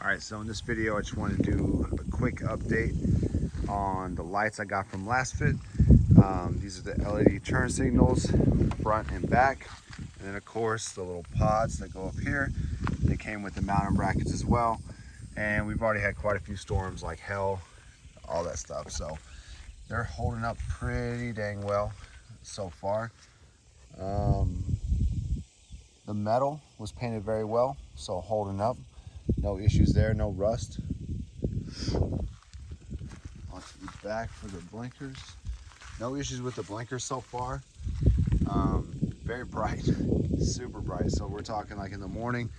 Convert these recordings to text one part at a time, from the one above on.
Alright, so in this video I just want to do a quick update on the lights I got from LASFIT. These are the LED turn signals, front and back, and then of course the little pods that go up here. They came with the mounting brackets as well, and we've already had quite a few storms like hell, all that stuff, so they're holding up pretty dang well so far. The metal was painted very well, so holding up. No issues there, no rust. Onto the back for the blinkers. No issues with the blinkers so far. Very bright, super bright. So we're talking like in the morning.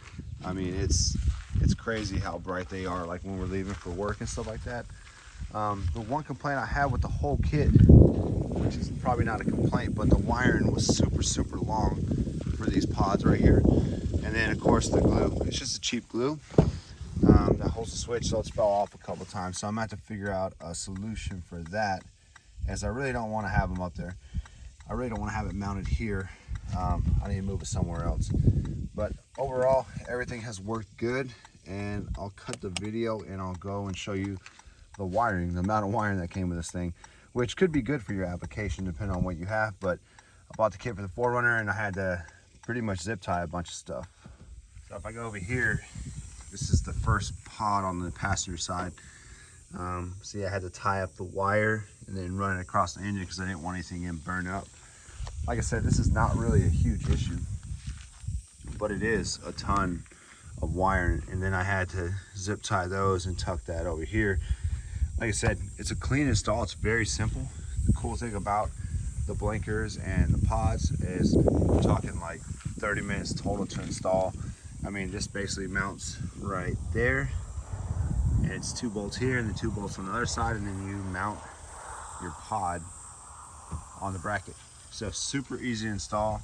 I mean, it's crazy how bright they are, like when we're leaving for work and stuff like that. The one complaint I had with the whole kit, which is probably not a complaint, but the wiring was super long for these pods right here. And then of course the glue, it's just a cheap glue that holds the switch, so it's fell off a couple times. So I'm going to have to figure out a solution for that, as I really don't want to have them up there. I really don't want to have it mounted here. I need to move it somewhere else. But overall, everything has worked good, and I'll cut the video and I'll go and show you the wiring, the amount of wiring that came with this thing, which could be good for your application depending on what you have. But I bought the kit for the 4Runner and I had to pretty much zip tie a bunch of stuff. So if I go over here, this is the first pod on the passenger side. See, I had to tie up the wire and then run it across the engine because I didn't want anything getting burned up. Like I said, this is not really a huge issue, but it is a ton of wiring. And then I had to zip tie those and tuck that over here. Like I said, it's a clean install. It's very simple. The cool thing about the blinkers and the pods is we're talking like 30 minutes total to install. I mean, this basically mounts right there, and it's 2 bolts here and the 2 bolts on the other side, and then you mount your pod on the bracket. So super easy to install.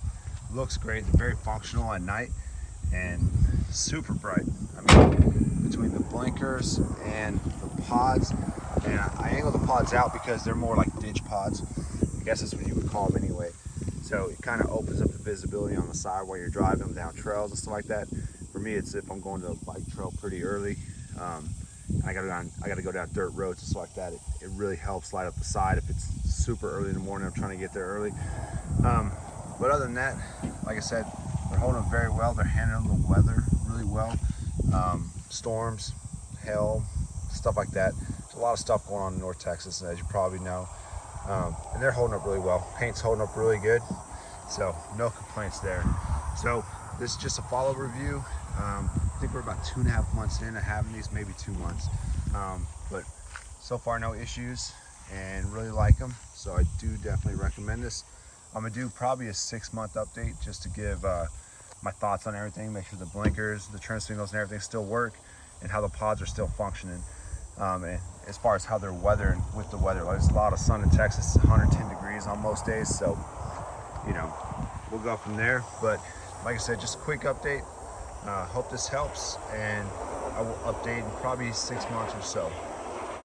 Looks great. They're very functional at night and super bright. I mean, between the blinkers and the pods, and I angle the pods out because they're more like ditch pods. I guess that's what you would call them anyway. So it kind of opens up the visibility on the side while you're driving them down trails and stuff like that. For me, it's if I'm going to a bike trail pretty early. I gotta go down dirt roads and stuff like that. It really helps light up the side if it's super early in the morning. I'm trying to get there early. But other than that, like I said, they're holding up very well. They're handling the weather really well. Storms, hail, stuff like that. There's a lot of stuff going on in North Texas, as you probably know. And they're holding up really well. Paint's holding up really good, so no complaints there. So this is just a follow review. I think we're about 2.5 months into having these, maybe 2 months. But so far no issues, and really like them. So I do definitely recommend this. I'm gonna do probably a 6-month update just to give my thoughts on everything, make sure the blinkers, the turn signals and everything still work, and how the pods are still functioning. And as far as how they're weathering with the weather, there's a lot of sun in Texas. It's 110 degrees on most days, so you know, we'll go from there. But like I said, just a quick update. Hope this helps, and I will update in probably 6 months or so.